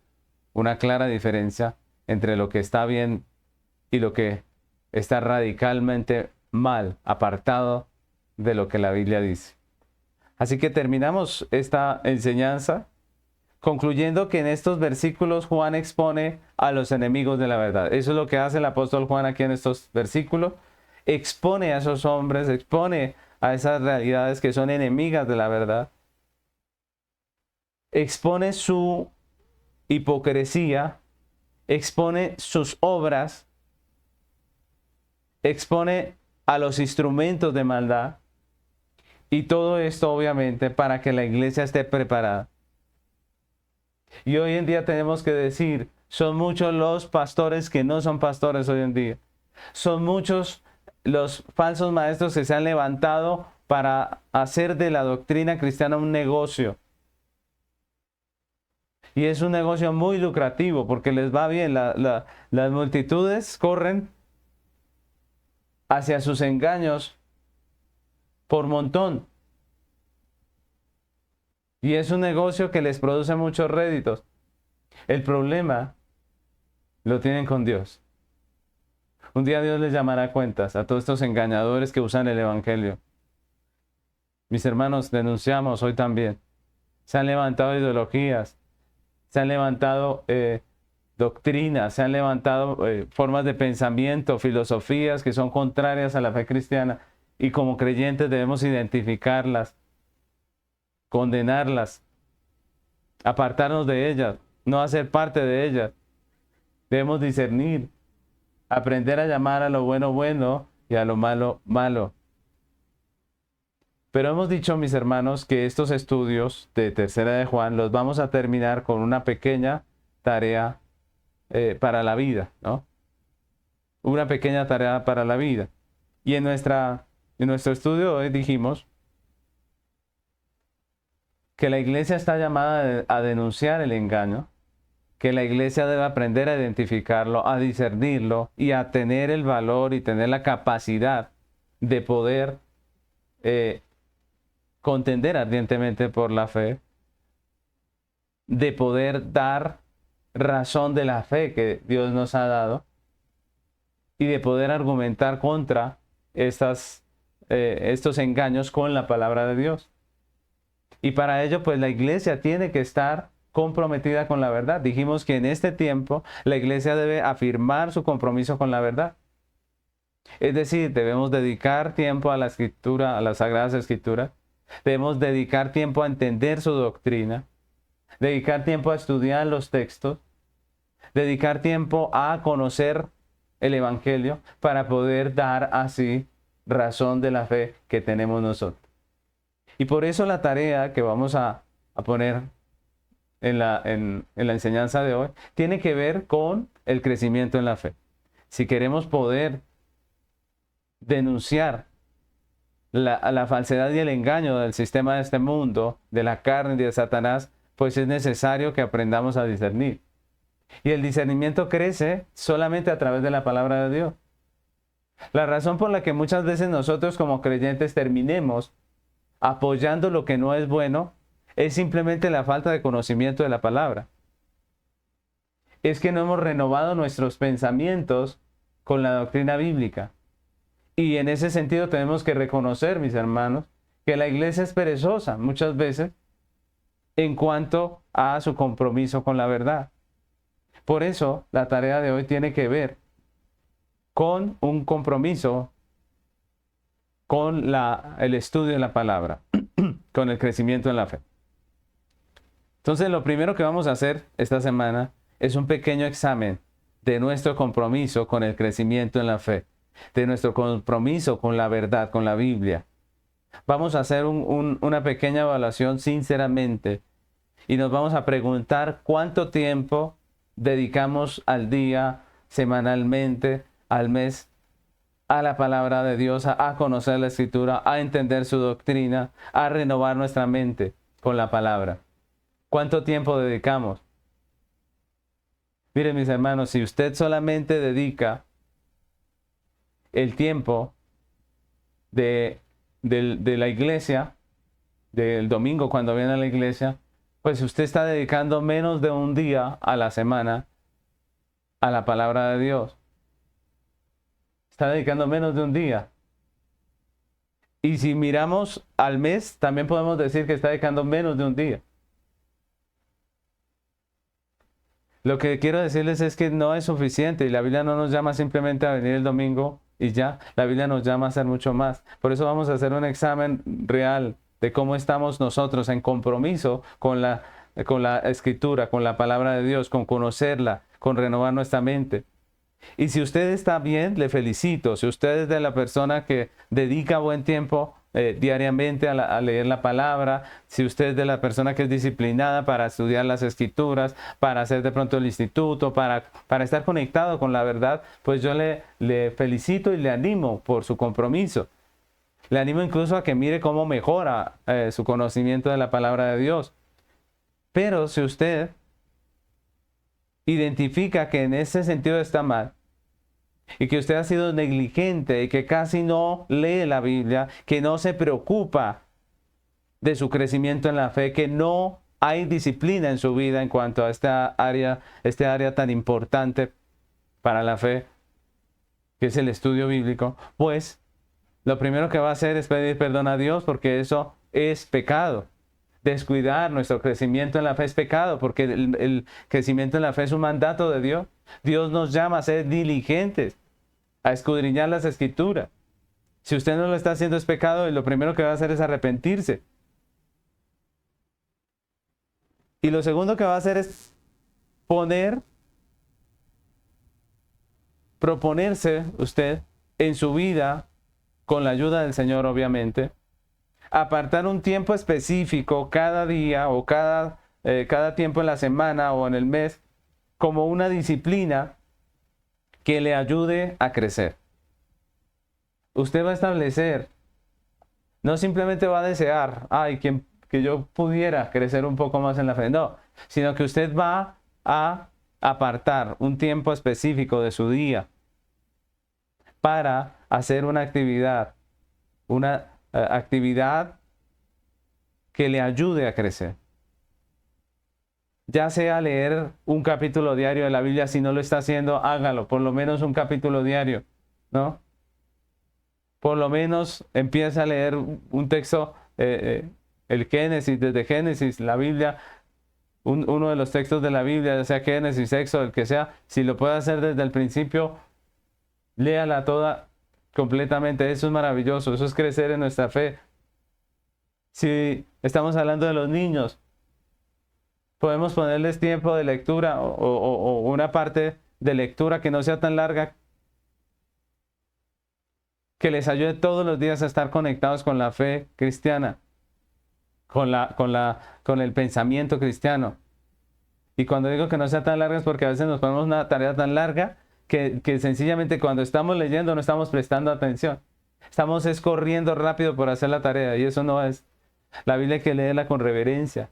una clara diferencia entre lo que está bien y lo que está radicalmente mal, apartado de lo que la Biblia dice. Así que terminamos esta enseñanza concluyendo que en estos versículos Juan expone a los enemigos de la verdad. Eso es lo que hace el apóstol Juan aquí en estos versículos. Expone a esos hombres, expone a esas realidades que son enemigas de la verdad. Expone su hipocresía, expone sus obras, expone a los instrumentos de maldad. Y todo esto obviamente para que la iglesia esté preparada. Y hoy en día tenemos que decir, son muchos los pastores que no son pastores hoy en día. Son muchos los falsos maestros que se han levantado para hacer de la doctrina cristiana un negocio. Y es un negocio muy lucrativo porque les va bien. Las multitudes corren hacia sus engaños por montón. Y es un negocio que les produce muchos réditos. El problema lo tienen con Dios. Un día Dios les llamará a cuentas a todos estos engañadores que usan el evangelio. Mis hermanos, denunciamos hoy también. Se han levantado ideologías, se han levantado doctrinas, se han levantado formas de pensamiento, filosofías que son contrarias a la fe cristiana. Y como creyentes debemos identificarlas, condenarlas, apartarnos de ellas, no hacer parte de ellas. Debemos discernir, aprender a llamar a lo bueno bueno y a lo malo malo. Pero hemos dicho, mis hermanos, que estos estudios de Tercera de Juan los vamos a terminar con una pequeña tarea para la vida, ¿no? Una pequeña tarea para la vida. Y en nuestro estudio hoy dijimos que la iglesia está llamada a denunciar el engaño, que la iglesia debe aprender a identificarlo, a discernirlo y a tener el valor y tener la capacidad de poder contender ardientemente por la fe, de poder dar razón de la fe que Dios nos ha dado y de poder argumentar contra estos engaños con la palabra de Dios. Y para ello, pues la iglesia tiene que estar comprometida con la verdad. Dijimos que en este tiempo la iglesia debe afirmar su compromiso con la verdad. Es decir, debemos dedicar tiempo a la escritura, a las sagradas escrituras. Debemos dedicar tiempo a entender su doctrina. Dedicar tiempo a estudiar los textos. Dedicar tiempo a conocer el evangelio para poder dar así razón de la fe que tenemos nosotros. Y por eso la tarea que vamos a poner en la enseñanza de hoy tiene que ver con el crecimiento en la fe. Si queremos poder denunciar la falsedad y el engaño del sistema de este mundo, de la carne y de Satanás, pues es necesario que aprendamos a discernir. Y el discernimiento crece solamente a través de la palabra de Dios. La razón por la que muchas veces nosotros como creyentes terminemos apoyando lo que no es bueno es simplemente la falta de conocimiento de la palabra. Es que no hemos renovado nuestros pensamientos con la doctrina bíblica. Y en ese sentido tenemos que reconocer, mis hermanos, que la iglesia es perezosa muchas veces en cuanto a su compromiso con la verdad. Por eso la tarea de hoy tiene que ver con un compromiso con el estudio de la palabra, con el crecimiento en la fe. Entonces, lo primero que vamos a hacer esta semana es un pequeño examen de nuestro compromiso con el crecimiento en la fe, de nuestro compromiso con la verdad, con la Biblia. Vamos a hacer una pequeña evaluación sinceramente y nos vamos a preguntar cuánto tiempo dedicamos al día, semanalmente, al mes, a la palabra de Dios, a conocer la Escritura, a entender su doctrina, a renovar nuestra mente con la palabra. ¿Cuánto tiempo dedicamos? Miren, mis hermanos, si usted solamente dedica el tiempo de la iglesia, del domingo cuando viene a la iglesia, pues usted está dedicando menos de un día a la semana a la palabra de Dios. Está dedicando menos de un día. Y si miramos al mes, también podemos decir que está dedicando menos de un día. Lo que quiero decirles es que no es suficiente y la Biblia no nos llama simplemente a venir el domingo y ya. La Biblia nos llama a hacer mucho más. Por eso vamos a hacer un examen real de cómo estamos nosotros en compromiso con la Escritura, con la palabra de Dios, con conocerla, con renovar nuestra mente. Y si usted está bien, le felicito. Si usted es de la persona que dedica buen tiempo diariamente a leer la palabra, si usted es de la persona que es disciplinada para estudiar las escrituras, para hacer de pronto el instituto, para estar conectado con la verdad, pues yo le felicito y le animo por su compromiso. Le animo incluso a que mire cómo mejora su conocimiento de la palabra de Dios. Pero si usted identifica que en ese sentido está mal, y que usted ha sido negligente y que casi no lee la Biblia, que no se preocupa de su crecimiento en la fe, que no hay disciplina en su vida en cuanto a este área tan importante para la fe, que es el estudio bíblico, pues lo primero que va a hacer es pedir perdón a Dios, porque eso es pecado. Descuidar nuestro crecimiento en la fe es pecado, porque el crecimiento en la fe es un mandato de Dios. Dios nos llama a ser diligentes, a escudriñar las escrituras. Si usted no lo está haciendo es pecado y lo primero que va a hacer es arrepentirse. Y lo segundo que va a hacer es proponerse usted en su vida, con la ayuda del Señor obviamente, apartar un tiempo específico cada día o cada tiempo en la semana o en el mes como una disciplina que le ayude a crecer. Usted va a establecer, no simplemente va a desear, que yo pudiera crecer un poco más en la fe. No, sino que usted va a apartar un tiempo específico de su día para hacer una actividad que le ayude a crecer. Ya sea leer un capítulo diario de la Biblia, si no lo está haciendo, hágalo, por lo menos un capítulo diario, ¿no? Por lo menos empieza a leer un texto, el Génesis, desde Génesis, la Biblia, uno de los textos de la Biblia, ya sea Génesis, Éxodo, el que sea, si lo puede hacer desde el principio, léala toda completamente. Eso es maravilloso, eso es crecer en nuestra fe. Si estamos hablando de los niños, podemos ponerles tiempo de lectura o una parte de lectura que no sea tan larga, que les ayude todos los días a estar conectados con la fe cristiana, con el pensamiento cristiano. Y cuando digo que no sea tan larga es porque a veces nos ponemos una tarea tan larga que sencillamente cuando estamos leyendo no estamos prestando atención. Estamos corriendo rápido por hacer la tarea y eso no es. La Biblia hay que leerla con reverencia.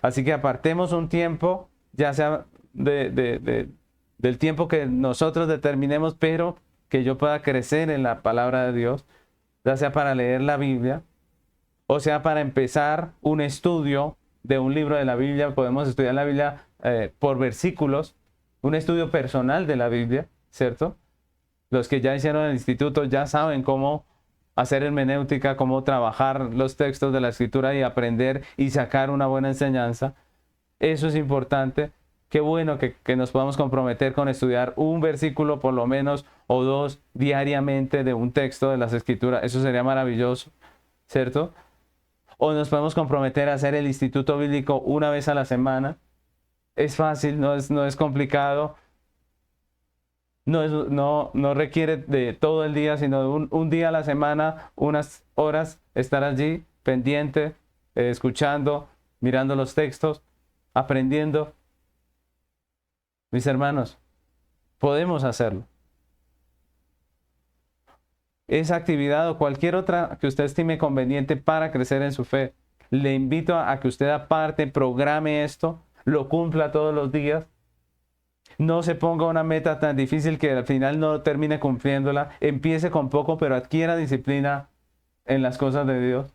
Así que apartemos un tiempo, ya sea del tiempo que nosotros determinemos, pero que yo pueda crecer en la palabra de Dios, ya sea para leer la Biblia, o sea para empezar un estudio de un libro de la Biblia. Podemos estudiar la Biblia por versículos, un estudio personal de la Biblia, ¿cierto? Los que ya hicieron el instituto ya saben cómo hacer hermenéutica, cómo trabajar los textos de la Escritura y aprender y sacar una buena enseñanza. Eso es importante. Qué bueno que nos podamos comprometer con estudiar un versículo por lo menos o dos diariamente de un texto de las Escrituras. Eso sería maravilloso, ¿cierto? O nos podemos comprometer a hacer el instituto bíblico una vez a la semana. Es fácil, no es complicado. No requiere de todo el día, sino de un día a la semana, unas horas, estar allí pendiente, escuchando, mirando los textos, aprendiendo. Mis hermanos, podemos hacerlo. Esa actividad o cualquier otra que usted estime conveniente para crecer en su fe, le invito a que usted aparte, programe esto, lo cumpla todos los días. No se ponga una meta tan difícil que al final no termine cumpliéndola. Empiece con poco, pero adquiera disciplina en las cosas de Dios.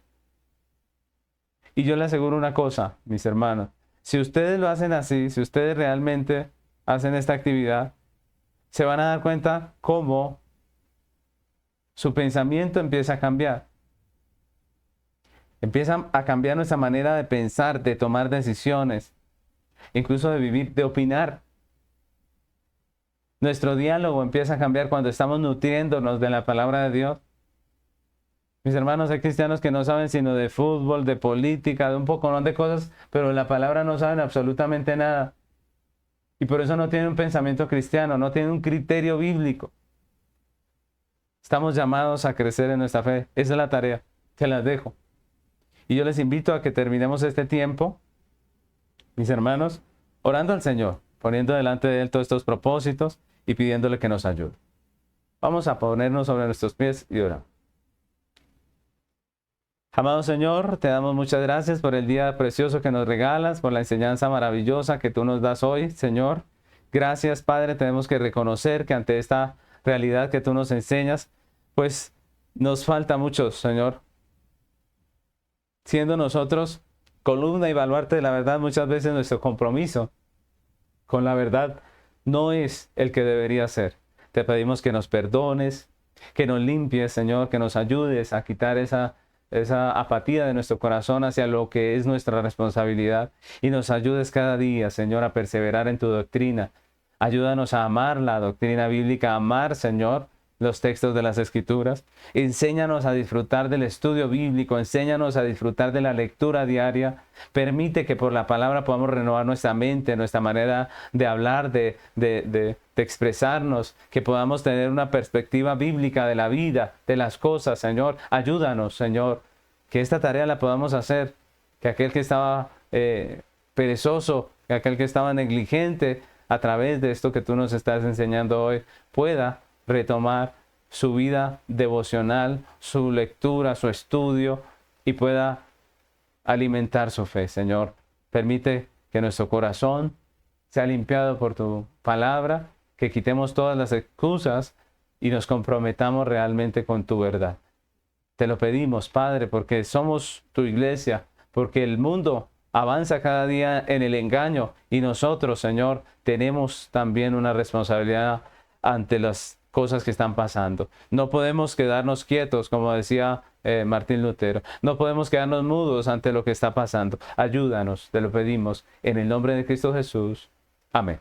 Y yo le aseguro una cosa, mis hermanos. Si ustedes lo hacen así, si ustedes realmente hacen esta actividad, se van a dar cuenta cómo su pensamiento empieza a cambiar. Empieza a cambiar nuestra manera de pensar, de tomar decisiones, incluso de vivir, de opinar. Nuestro diálogo empieza a cambiar cuando estamos nutriéndonos de la palabra de Dios. Mis hermanos, hay cristianos que no saben sino de fútbol, de política, de un poco de cosas, pero de la palabra no saben absolutamente nada. Y por eso no tienen un pensamiento cristiano, no tienen un criterio bíblico. Estamos llamados a crecer en nuestra fe. Esa es la tarea. Se las dejo. Y yo les invito a que terminemos este tiempo, mis hermanos, orando al Señor, poniendo delante de Él todos estos propósitos y pidiéndole que nos ayude. Vamos a ponernos sobre nuestros pies y orar. Amado Señor, te damos muchas gracias por el día precioso que nos regalas, por la enseñanza maravillosa que tú nos das hoy, Señor. Gracias, Padre, tenemos que reconocer que ante esta realidad que tú nos enseñas, pues nos falta mucho, Señor. Siendo nosotros columna y baluarte de la verdad, muchas veces nuestro compromiso con la verdad no es el que debería ser. Te pedimos que nos perdones, que nos limpies, Señor, que nos ayudes a quitar esa apatía de nuestro corazón hacia lo que es nuestra responsabilidad y nos ayudes cada día, Señor, a perseverar en tu doctrina. Ayúdanos a amar la doctrina bíblica, a amar, Señor, los textos de las Escrituras. Enséñanos a disfrutar del estudio bíblico, enséñanos a disfrutar de la lectura diaria. Permite que por la palabra podamos renovar nuestra mente, nuestra manera de hablar, de expresarnos, que podamos tener una perspectiva bíblica de la vida, de las cosas, Señor. Ayúdanos, Señor, que esta tarea la podamos hacer, que aquel que estaba perezoso, que aquel que estaba negligente, a través de esto que tú nos estás enseñando hoy, pueda retomar su vida devocional, su lectura, su estudio, y pueda alimentar su fe, Señor. Permite que nuestro corazón sea limpiado por tu palabra, que quitemos todas las excusas y nos comprometamos realmente con tu verdad. Te lo pedimos, Padre, porque somos tu iglesia, porque el mundo avanza cada día en el engaño y nosotros, Señor, tenemos también una responsabilidad ante las cosas que están pasando. No podemos quedarnos quietos, como decía Martín Lutero. No podemos quedarnos mudos ante lo que está pasando. Ayúdanos, te lo pedimos, en el nombre de Cristo Jesús. Amén.